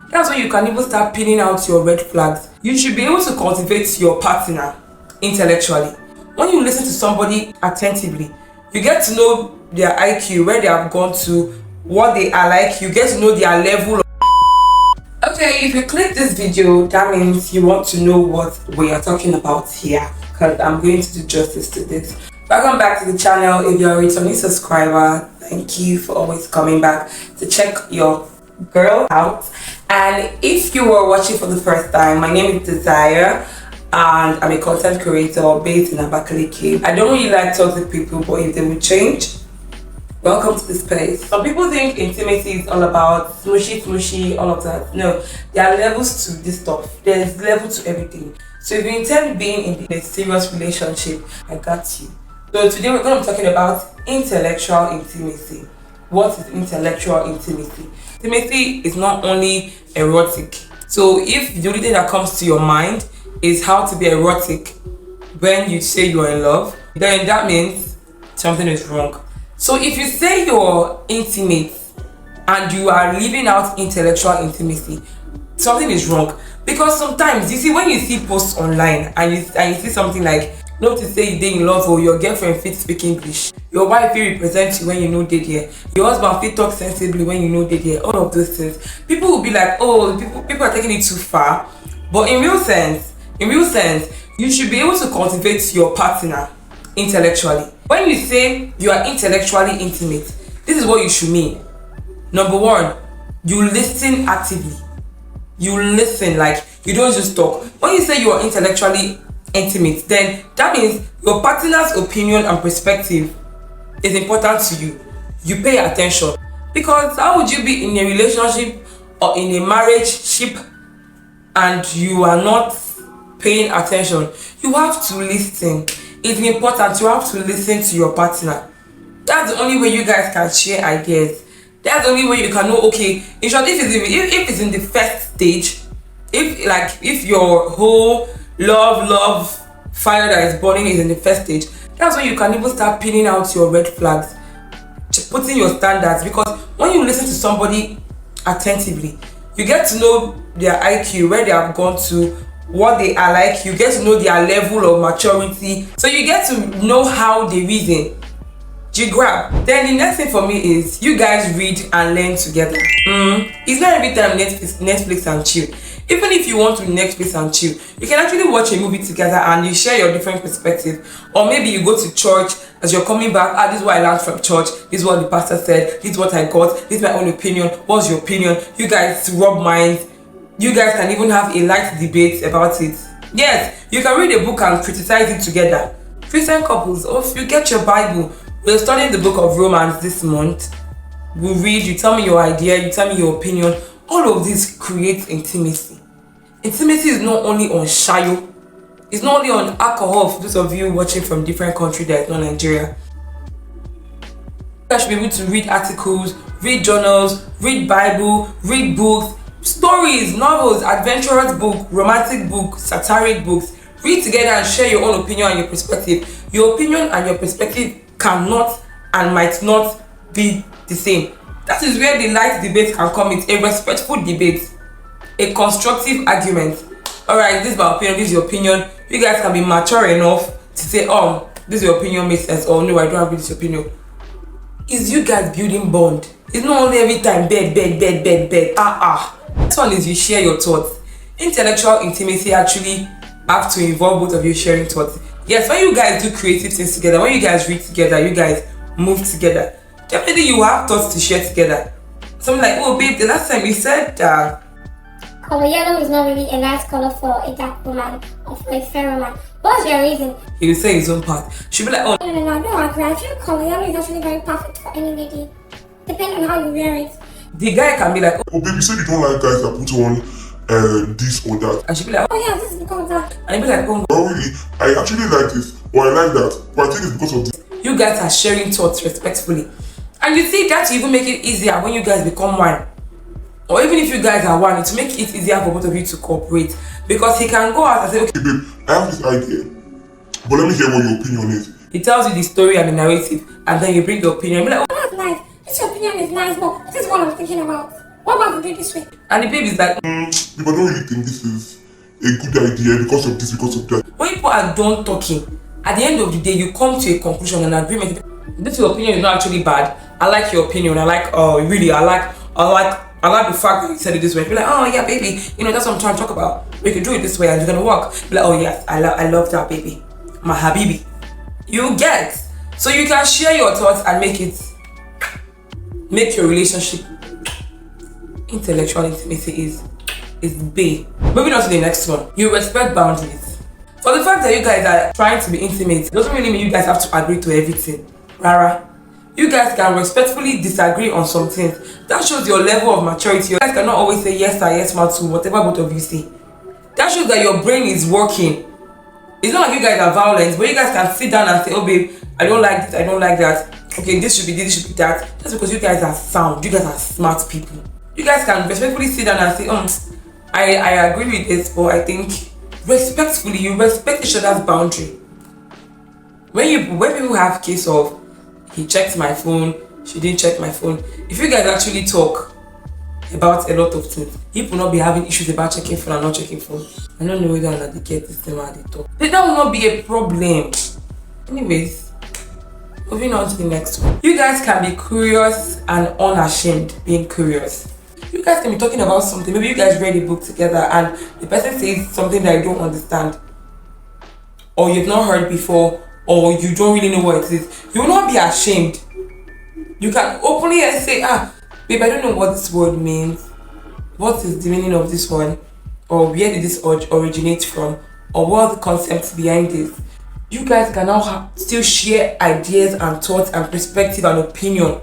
That's when you can even start pinning out your red flags. You should be able to cultivate your partner intellectually. When you listen to somebody attentively, you get to know their IQ, where they have gone to, what they are like. You get to know their level. Okay, if you click this video, that means you want to know what we are talking about here, because I'm going to do justice to this. Welcome back to the channel. If you're a returning subscriber, thank you for always coming back to check your girl out. And if you were watching for the first time, my name is Desire and I'm a content creator based in Abakaliki. I don't really like toxic people, but if they will change, welcome to this place. Some people think intimacy is all about smushy, all of that. No, there are levels to this stuff. There's level to everything. So if you intend being in a serious relationship, I got you. So today we're going to be talking about intellectual intimacy. What is intellectual intimacy? Intimacy is not only erotic. So if the only thing that comes to your mind is how to be erotic when you say you're in love, then that means something is wrong. So if you say you're intimate and you are leaving out intellectual intimacy, something is wrong. Because sometimes, you see, when you see posts online and you see something like, not to say you're in love or your girlfriend fit speak English, your wife will represent you when you know they there, your husband fit talk sensibly when you know they there, all of those things. People will be like, oh, people are taking it too far. But in real sense, you should be able to cultivate your partner intellectually. When you say you are intellectually intimate, this is what you should mean. Number one, you listen actively. You listen, like you don't just talk. When you say you are intellectually intimate, then that means your partner's opinion and perspective is important to you. You pay attention. Because how would you be in a relationship or in a marriage ship and you are not paying attention? You have to listen. It's important. You have to listen to your partner. That's the only way you guys can share ideas. That's the only way you can know, okay, in short, if it's in the first stage, if your whole love fire that is burning is in the first stage, that's when you can even start pinning out your red flags, putting your standards. Because when you listen to somebody attentively, you get to know their IQ, where they have gone to, what they are like. You get to know their level of maturity, so you get to know how they reason. Do you grab? Then the next thing for me is you guys read and learn together. It's not every time Netflix and chill. Even if you want to Netflix and chill, you can actually watch a movie together and you share your different perspective. Or maybe you go to church as you're coming back. This is what I learned from church. This is what the pastor said. This is what I got. This is my own opinion. What's your opinion? You guys rub minds. You guys can even have a light debate about it. Yes, you can read a book and criticize it together. Christian couples, or if you get your Bible, we're studying the book of Romans this month. We'll read, you tell me your idea, you tell me your opinion. All of this creates intimacy. Intimacy is not only on shayo, it's not only on alcohol. For those of you watching from different countries that is not Nigeria, you guys should be able to read articles, read journals, read Bible, read books, stories, novels, adventurous book, romantic book, satiric books. Read together and share your own opinion and your perspective. Your opinion and your perspective cannot and might not be the same. That is where the light debate can come. It's a respectful debate, a constructive argument. Alright, this is my opinion, this is your opinion. You guys can be mature enough to say, oh, this is your opinion makes sense, or no, I don't agree with this opinion. It's you guys building bond. It's not only every time bed. This one is you share your thoughts. Intellectual intimacy actually have to involve both of you sharing thoughts. Yes, when you guys do creative things together, when you guys read together, you guys move together, definitely you have thoughts to share together. Something like, oh babe, the last time you said color yellow is not really a nice color for a dark woman or for a fair woman. What's your reason? He will say his own part. She'll be like, oh No, I don't agree. I feel color yellow is actually very perfect for any lady, depending on how you wear it. The guy can be like, oh babe, you said you don't like guys that put on this or that. And she'll be like, Oh yeah, this is because of that. and he'll be like, oh, Well, really, I actually like this, or I like that, but I think it's because of this. you guys are sharing thoughts respectfully. And you see that to even make it easier when you guys become one. Or even if you guys are one, to make it easier for both of you to cooperate. Because he can go out and say, okay, Hey babe, I have this idea, but let me hear what your opinion is. he tells you the story and the narrative, and then you bring your opinion. Be like, oh, That's nice. This opinion is nice, but this is what I'm thinking about. What about we do it this way? And the babe is like, If I don't really think this is a good idea because of this, because of that. when people are done talking, at the end of the day, you come to a conclusion, an agreement. This your opinion is not actually bad. I like your opinion. I like, really, I like the fact that you said it this way. Be like, oh yeah, baby, that's what I'm trying to talk about. We can do it this way and it's gonna work. Be like, oh yes, I love that, baby, my habibi. You get, so you can share your thoughts and make your relationship intellectual intimacy is big. Moving on to the next one. You respect boundaries. For the fact that you guys are trying to be intimate doesn't really mean you guys have to agree to everything. Rara. You guys can respectfully disagree on some things. That shows your level of maturity. You guys cannot always say yes sir, yes ma to whatever both of you say. That shows that your brain is working. It's not like you guys are violent, but you guys can sit down and say, oh babe, I don't like this, I don't like that. Okay, this should be this, this should be that. That's because you guys are sound. You guys are smart people. You guys can respectfully sit down and say, I agree with this, but I think respectfully, you respect each other's boundary. When people have case of he checked my phone, she didn't check my phone. If you guys actually talk about a lot of things, you will not be having issues about checking phone and not checking phone. I don't know whether they get this thing while they talk. That will not be a problem. Anyways, moving on to the next one. You guys can be curious and unashamed being curious. You guys can be talking about something. Maybe you guys read a book together and the person says something that you don't understand, or you've not heard before, or you don't really know what it is. You will not be ashamed. You can openly say, babe, I don't know what this word means. What is the meaning of this one? Or where did this originate from? Or what are the concepts behind this? You guys can now still share ideas and thoughts and perspective and opinion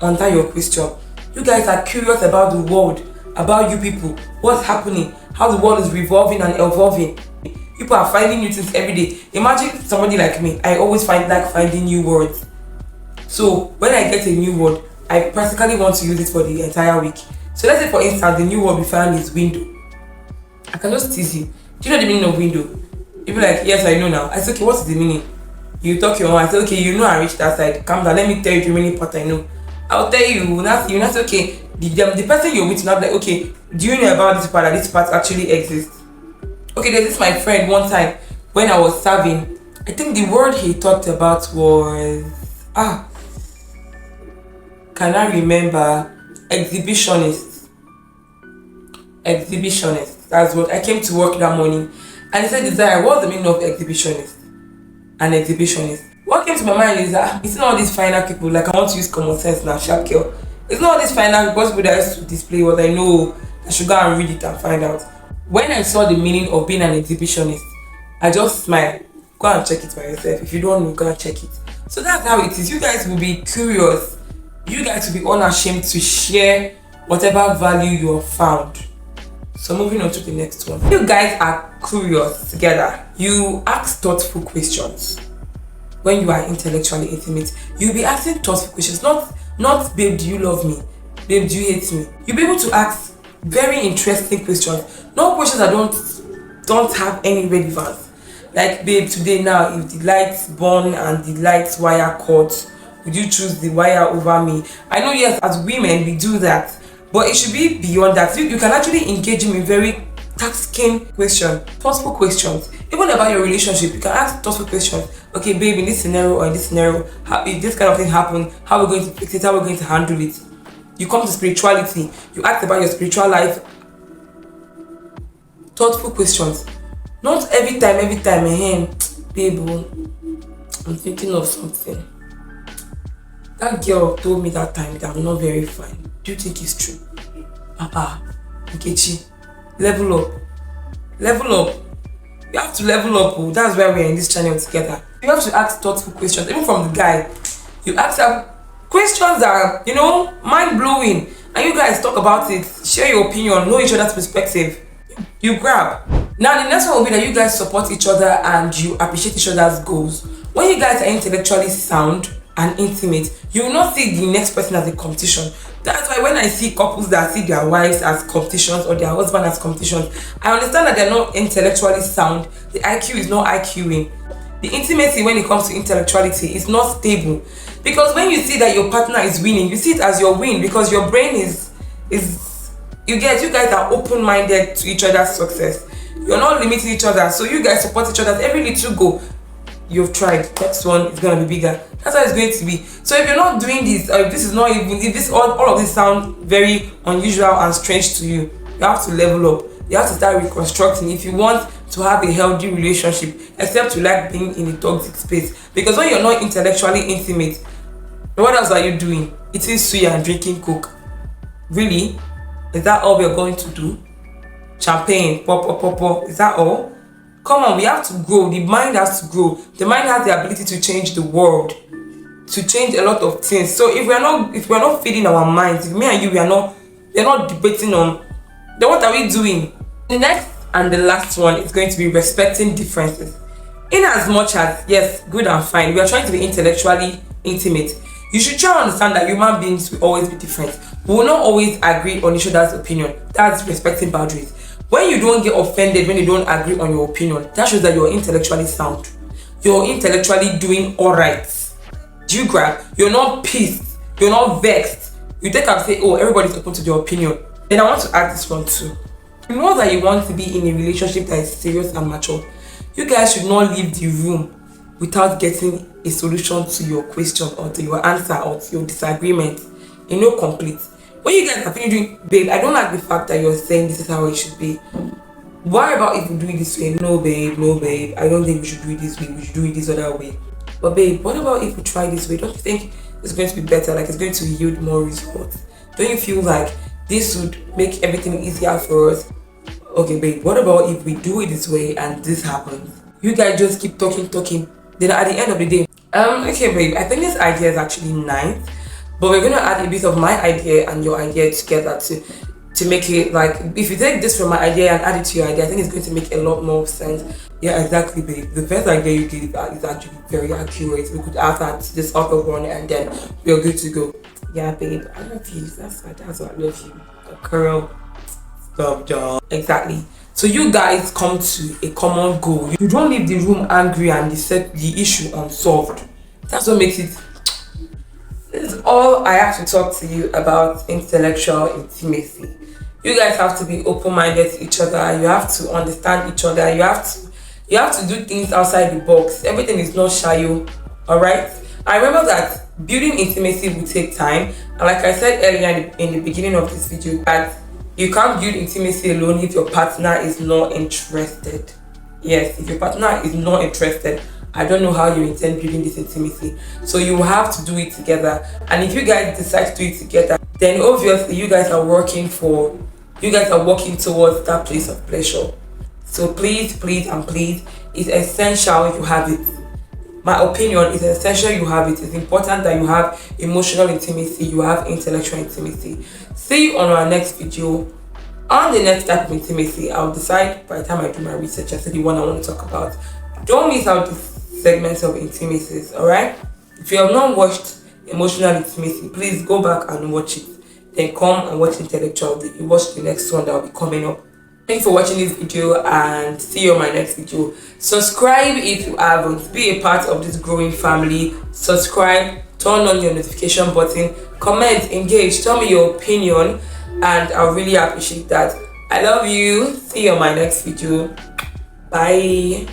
under your question. You guys are curious about the world, about you people, what's happening, how the world is revolving and evolving. People are finding new things every day. Imagine somebody like me. I always like finding new words. So when I get a new word, I practically want to use it for the entire week. So let's say for instance, the new word we found is window. I can just tease you. Do you know the meaning of window? You be like, yes, I know now. I say, okay, what's the meaning? You talk your own. I say, okay, you know I reached that side. Calm down. Let me tell you the remaining part I know. I'll tell you. Not say, okay. The person you're with now be like, okay, do you know about this part? That this part actually exists. Okay, there's this my friend one time when I was serving. I think the word he talked about was can I remember? Exhibitionist. That's what I came to work that morning. And he said, Desire, what's the meaning of exhibitionist? An exhibitionist. What came to my mind is that it's not all these final people, like I want to use common sense now, sharp girl. It's not all these final people that used to display what I know. I should go and read it and find out. When I saw the meaning of being an exhibitionist, I just smiled. Go and check it by yourself. If you don't know, go and check it. So that's how it is. You guys will be curious. You guys will be unashamed to share whatever value you have found. So moving on to the next one. You guys are curious together. You ask thoughtful questions. When you are intellectually intimate, you'll be asking thoughtful questions. Not babe, do you love me? Babe, do you hate me? You'll be able to ask very interesting questions. Not questions that don't have any relevance. Like, babe, today now, if the lights burn and the lights wire cut, would you choose the wire over me? I know, yes, as women, we do that. But it should be beyond that. You can actually engage him in very task-skin questions, thoughtful questions. Even about your relationship, you can ask thoughtful questions. Okay, babe, in this scenario or in this scenario, if this kind of thing happens, how are we going to fix it? How are we going to handle it? You come to spirituality. You ask about your spiritual life. Thoughtful questions. Not every time, babe, I'm thinking of something. That girl told me that time that I'm not very fine. Do you think it's true? Nkechi, level up. You have to level up. Oh. That's why we're in this channel together. You have to ask thoughtful questions, even from the guy. You ask questions that are, mind-blowing. And you guys talk about it, share your opinion, know each other's perspective. You grab. Now the next one will be that you guys support each other and you appreciate each other's goals. When you guys are intellectually sound and intimate, you will not see the next person as a competition. That's why when I see couples that see their wives as competitions or their husband as competitions, I understand that they're not intellectually sound. The IQ is not IQing. The intimacy when it comes to intellectuality is not stable. Because when you see that your partner is winning, you see it as your win because your brain is You guys are open-minded to each other's success. You're not limiting each other, so you guys support each other. Every little goal you've tried, next one is gonna be bigger. That's how it's going to be. So if you're not doing this, or if this is not even, if this all of this sound very unusual and strange to you, you have to level up. You have to start reconstructing if you want to have a healthy relationship, except you like being in a toxic space. Because when you're not intellectually intimate, what else are you doing? Eating suya and drinking coke. Really? Is that all we're going to do? Champagne, pop. Is that all? Come on, we have to grow. The mind has to grow. The mind has the ability to change the world, to change a lot of things. So if we're not feeding our minds, if me and you we're not debating on, then what are we doing? The next and the last one is going to be respecting differences. In as much as, yes, good and fine, we are trying to be intellectually intimate, you should try to understand that human beings will always be different. We will not always agree on each other's opinion. That's respecting boundaries. When you don't get offended when you don't agree on your opinion, that shows that you're intellectually sound. You're intellectually doing alright. Do you grab? You're not pissed. You're not vexed. You take and say, oh, everybody's open to their opinion. Then I want to add this one too. You know that you want to be in a relationship that is serious and mature. You guys should not leave the room without getting a solution to your question or to your answer or to your disagreement. Complete. When you guys are finishing, babe, I don't like the fact that you're saying this is how it should be. What about if we do it this way? No babe, I don't think we should do it this way. We should do it this other way. But babe, what about if we try this way? Don't you think it's going to be better? Like it's going to yield more results? Don't you feel like this would make everything easier for us? Okay babe, what about if we do it this way and this happens? You guys just keep talking. Then at the end of the day, okay babe, I think this idea is actually nice. But we're gonna add a bit of my idea and your idea together to make it like, if you take this from my idea and add it to your idea, I think it's going to make a lot more sense. Yeah, exactly, babe. The first idea you gave is actually very accurate. We could add that to this other one and then we're good to go. Yeah, babe, I love you. That's why I love you. Girl, stop, John. Exactly. So you guys come to a common goal. You don't leave the room angry and you set the issue unsolved. That's what makes it. This is all I have to talk to you about intellectual intimacy. You guys have to be open-minded to each other. You have to understand each other. You have to do things outside the box. Everything is not shallow. Alright? I remember that building intimacy will take time. And like I said earlier in the beginning of this video, that you can't build intimacy alone if your partner is not interested. Yes, if your partner is not interested, I don't know how you intend building this intimacy. So you have to do it together. And if you guys decide to do it together, then obviously you guys are working towards that place of pleasure. So please, it's essential you have it. My opinion is essential you have it. It's important that you have emotional intimacy, you have intellectual intimacy. See you on our next video. On the next type of intimacy, I'll decide by the time I do my research as to the one I want to talk about. Don't miss out this segments of intimacies, alright? If you have not watched emotional intimacy, please go back and watch it. Then come and watch intellectual. You watch the next one that will be coming up. Thanks for watching this video and see you on my next video. Subscribe if you haven't. Be a part of this growing family. Subscribe, turn on your notification button, comment, engage, tell me your opinion, and I really appreciate that. I love you. See you on my next video. Bye.